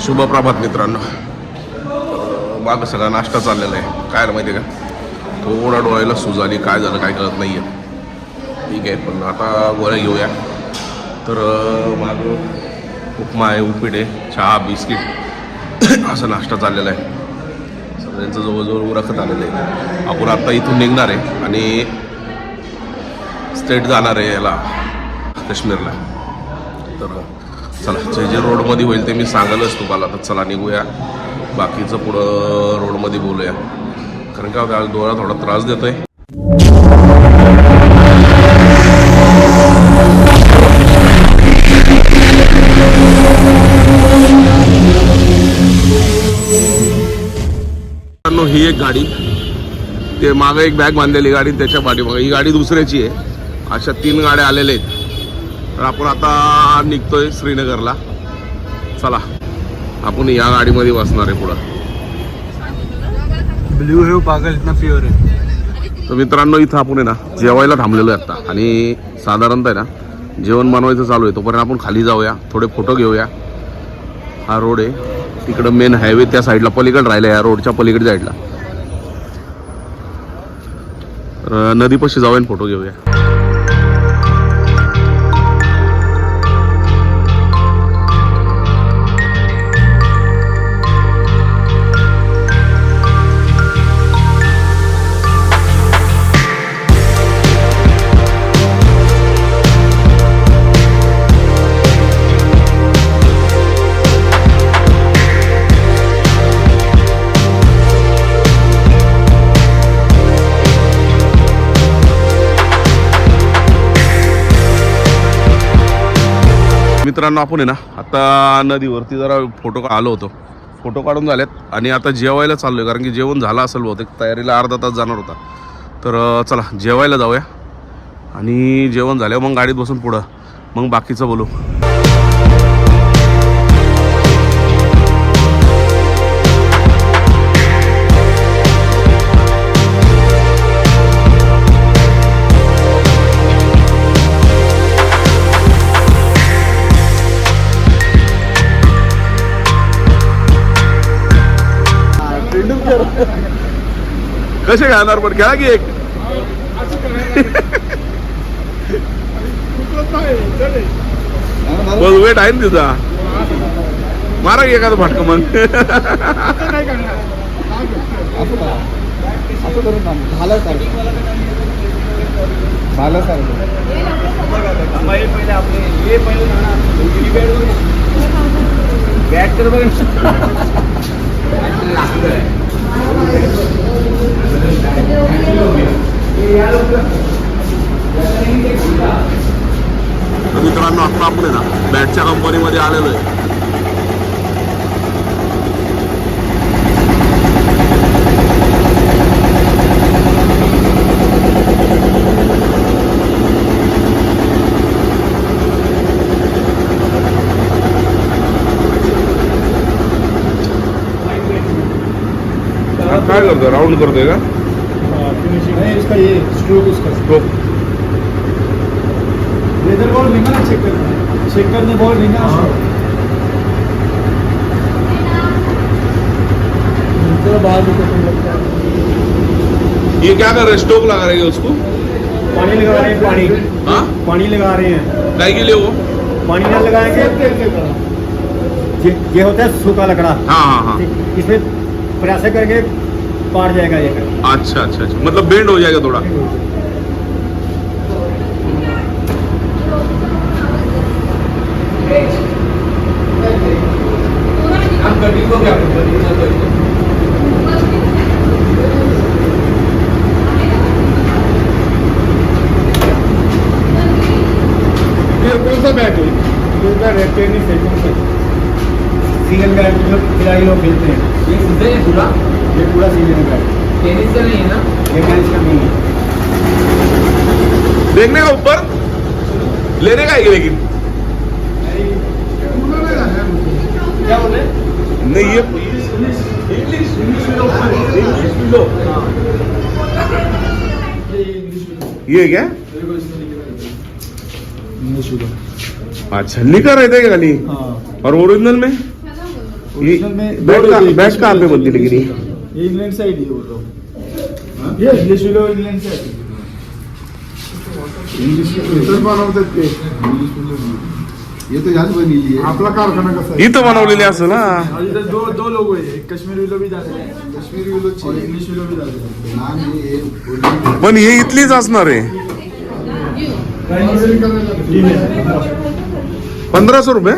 शुभ प्रभात मित्रांनो. मागं सगळा नाश्ता चाललेला आहे. काय माहिती आहे का, थोडा डोळ्याला सूज आली, काय झालं काय कळत नाही आहे. ठीक आहे, पण आता गोळ्या घेऊया. तर मागं उपमा आहे, उपीट आहे, चहा, बिस्किट असा नाश्ता चाललेला आहे. सगळ्यांचं जवळजवळ उरकत आलेलं आहे. आपण आत्ता इथून निघणार आहे आणि स्ट्रेट जाणार आहे याला काश्मीरला. तर चला, जे रोडमध्ये होईल ते मी सांगालच तुम्हाला. तर चला निघूया, बाकीचं पुढं रोडमध्ये बोलूया. कारण का डोळा थोडा त्रास देतोय. ही एक गाडी, ते मागं एक बॅग बांधलेली गाडी, त्याच्या पाठीमागं ही गाडी दुसऱ्याची आहे. अशा 3 गाड्या आलेल्या आहेत. तर आपण आता निघतोय श्रीनगरला. चला, आपण या गाडीमध्ये बसणार आहे पुढं. ब्लू है पागल, इतना प्युअर है. तर मित्रांनो, इथं आपण आहे ना जेवायला थांबलेलो आहे आता. आणि साधारणतः आहे ना जेवण बनवायचं चालू आहे. तोपर्यंत आपण खाली जाऊया, थोडे फोटो घेऊया. हा रोड आहे, तिकडं मेन हायवे त्या साईडला पलीकडे राहिला, या रोडच्या पलीकडे साईडला. तर नदीपाशी जाऊया आणि फोटो घेऊया. मित्रांनो, आपण आहे ना आता नदीवरती जरा फोटो आलो होतो. फोटो काढून झालेत आणि आता जेवायला चाललो आहे. कारण की जेवण झालं असेल बहुतेक, तयारीला अर्धा तास जाणार होता. तर चला जेवायला जाऊया आणि जेवण झाल्यावर मग गाडीत बसून पुढं मग बाकीचं बोलू. कसे घालणार पण खेळा की एक. बस वेट आहे ना तिचा, मारा की एखादं फाटक मग. बॅट कर बघ. मित्रांनो, आता आपण आहे ना बॅटच्या कंपनीमध्ये आलेलो आहे. काय करतो, राऊंड करतोय का? फिनिशिंग है इसका, ये स्ट्रोक उसका स्ट्रोक. लेदर बॉल रिंगा चेक करने बॉल रिंगा. ये क्या कर रहे हैं, स्ट्रोक लगा रहे हैं उसको? पानी लगा रहे हैं. पानी, हाँ, पानी लगा रहे हैं. काय के लिए वो? पानी ना लगाएंगे ये होता है सूखा लकड़ा. हाँ हाँ हाँ. इसमें प्रयास करके पार जाएगा ये. अच्छा अच्छा अच्छा, मतलब बेंड हो जाएगा थोड़ा. कौन सा बैट है? टेनिस है. कौन सा सिंगल बैट जो खिलाड़ी लोग खेलते हैं, ये खुद है पूरा. ये पूरा सिंगल बैट. टेनिस का नहीं है ना? ये टेनिस का नहीं है. देखने का ऊपर लेने का है लेकिन क्या बोल रहे? नहीं, ये ये क्या? अच्छा, लिखा रहता है खाली. हाँ. और ओरिजिनल में ओरिजिनल में बैट कहाँ पे बनती लेकिन ये इंग्लैंड साइड ही वो तो ये इंग्लिश विलो इंग्लैंड साइड इंग्लिश विलो बनवतात ते इंग्लिश विलो ये तो याच बनलेली आहे आपला कारखाना कसा आहे इथं बनवलेली असेल ना इधर दो लोगो है एक कश्मीर विलो भी जाते हैं कश्मीर विलो और इंग्लिश विलो भी जाते हैं नाम ये पण हे इथलीच असणार आहे 1500 रुपए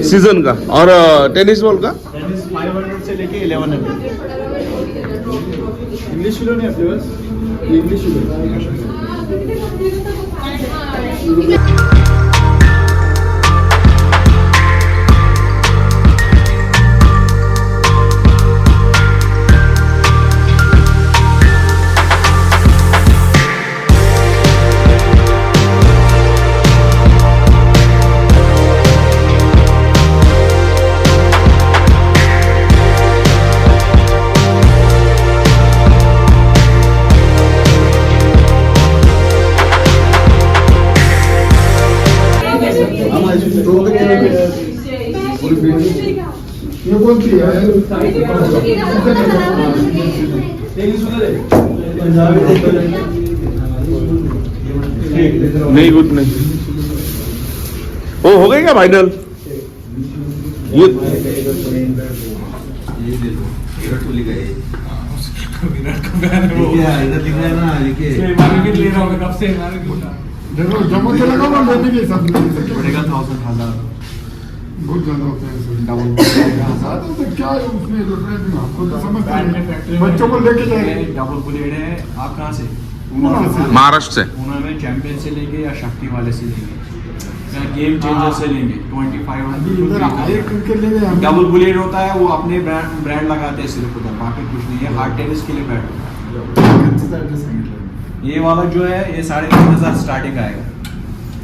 सीजन का और टेनिस बॉल का 500 से लेके 1100 इंग्लिश विलो नहीं अपने पास इंग्लिश विलो ये कोणती आहे नहीं कुछ नहीं हो गई क्या फाइनल ये इधर लिख रहा है ना लिखिए ले रहा हूँ कब से देखो जमा तो लगा हुआ लेने के सब पड़ेगा 1000 बहुत ज्यादा होता है डबल तो क्या है उसमें आपको तो समझ बच्चों को लेके जाएंगे डबल बुलेट है आप कहाँ से महाराष्ट्र से उन्होंने चैंपियन से लेंगे या शक्ति वाले से लेंगे या गेम चेंजर से लेंगे 25 डबल बुलेट होता है वो अपने ब्रांड लगाते हैं सिर्फ उधर बाकी कुछ नहीं है हार्ड टेनिस के लिए बैट ये वाला जो है ये 3500 स्टार्टिंग आएगा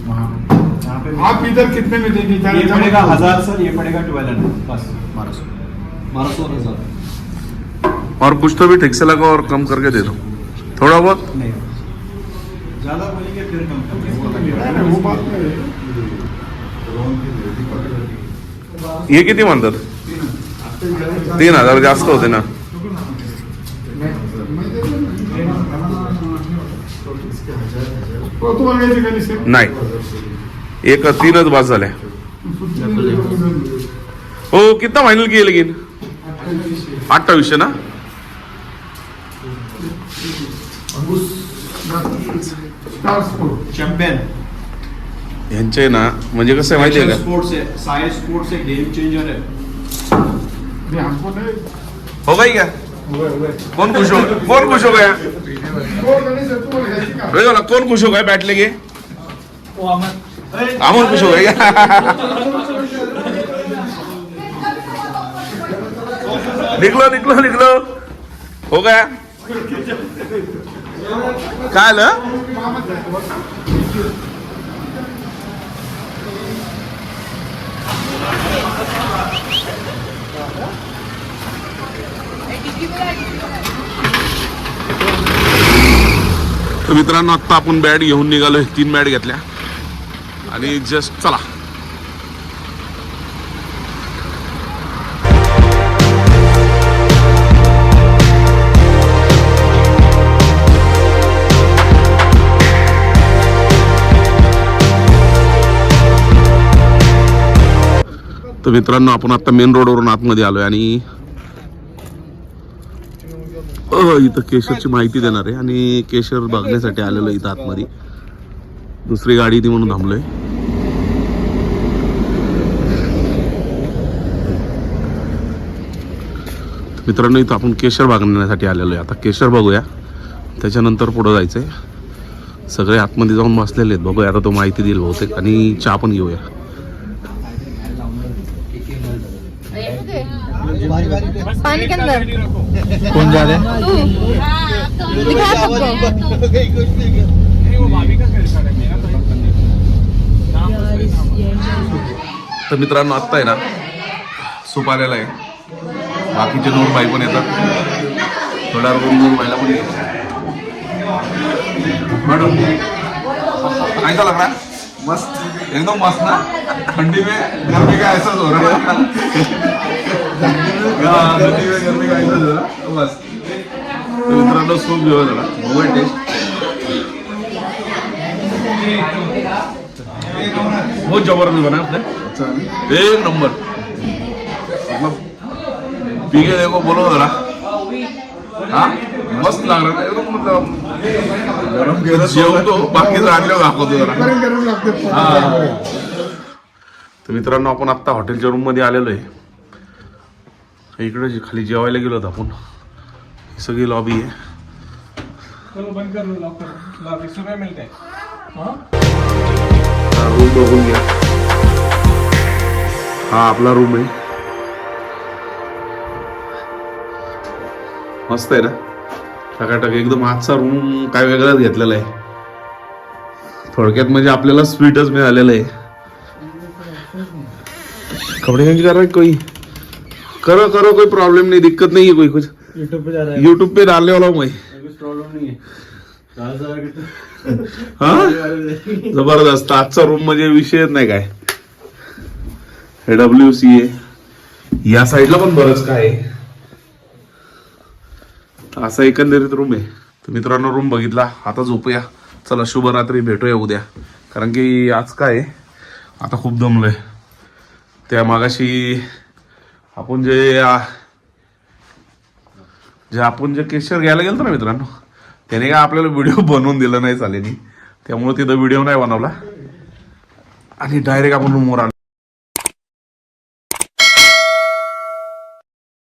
वहाँ पे आप इधर कितने में देंगे ये पड़ेगा 1000 सर ये पड़ेगा 1200 बस 1200 और कुछ तो भी ठीक से लगा और कम करके दे दो थोड़ा बहुत नहीं ज़्यादा बोलेंगे फिर कम करेंगे वो बात नहीं ये किती म्हणतात 3000 जास्त होते ना नाही एक 3च बास झाल्या हो कितना फाइनल किए लेकिन 28 ना चैंपियन यांचे ना म्हणजे कसं आहे माहिती आहे का स्पोर्ट्स है साइंस स्पोर्ट्स है गेम चेंजर है हमको नहीं हो गई क्या कौन खुश हो गया कौन खुश हो गया बैठ लेंगे अमन खुश हो गया निकलो हो गया काय आलं तर मित्रांनो आत्ता आपण बॅट घेऊन निघालोय 3 बॅट घेतल्या आणि जस्ट चला तर मित्रांनो आपण आता मेन रोडवरून आतमध्ये आलोय आणि इथं केशरची माहिती देणार आहे आणि केशर बघण्यासाठी आलेलो इथं आतमध्ये दुसरी गाडी ती म्हणून थांबलोय मित्रांनो इथं आपण केशर बघण्यासाठी आलेलो आहे आता केशर बघूया त्याच्यानंतर पुढं जायचंय सगळे आतमध्ये जाऊन बसलेले आहेत बघूया आता तो माहिती देईल बहुतेक आणि चहा पण घेऊया पानी के अंदर कौन जा रहे हैं दिखा सबको तर मित्रांनो आत्ता आहे ना सूप आलेला आहे बाकीचे 2 बाई पण येतात थोड्या 2 बाईला पण येतात मॅडम काय झालं का मस्त एकदम मस्त ना ठंडी में गर्मी का एहसास हो रहा है ठंडी में गर्मी का एहसास हो रहा है मस्त तो मित्रांनो सूप घेऊ जरा बघूया टेस्ट बहुत जबरदस्त बना आपने एक नंबर मतलब पी के देखो बोलो जरा हाँ मस्त लग रहा है एकदम मतलब जेवतो बाकीचं आणलं दाखवतो जरा हा तर मित्रांनो आपण आत्ता हॉटेलच्या रूम मध्ये आलेलो आहे इकडे खाली जेवायला गेलो होतो आपण ही सगळी लॉबी आहे चलो बंद कर लो लॉक कर लो सुबह मिलते हैं रूम बघून घ्या हा आपला रूम आहे मस्त आहे ना टकाटक एकदम आजचा रूम काय वेगळाच घेतलेला आहे थोडक्यात म्हणजे आपल्याला स्वीटच मिळालेलं आहे कपड़े चेंज कर रहा है कोई करो करो कोई प्रॉब्लम नहीं दिक्कत नहीं है कोई कुछ यूट्यूब पे जा रहा है यूट्यूब पे डालने वाला हूँ मैं कुछ प्रॉब्लम नहीं है हा जबरदस्त आजचा रूम म्हणजे विषयच नाही काय AWC आहे या साईडला पण बरंच काय आहे असा एकंदरीत रूम आहे तर मित्रांनो रूम बघितला आता झोपूया चला शुभरात्री भेटूया उद्या कारण की आज काय आहे आता खूप दमलोय त्या मागाशी आपण आपण जे केशर घ्यायला गेलो ना मित्रांनो त्याने काय आपल्याला व्हिडिओ बनवून दिला नाही चालेल त्यामुळे तिथं व्हिडिओ नाही बनवला आणि डायरेक्ट आपण रूमवर आलो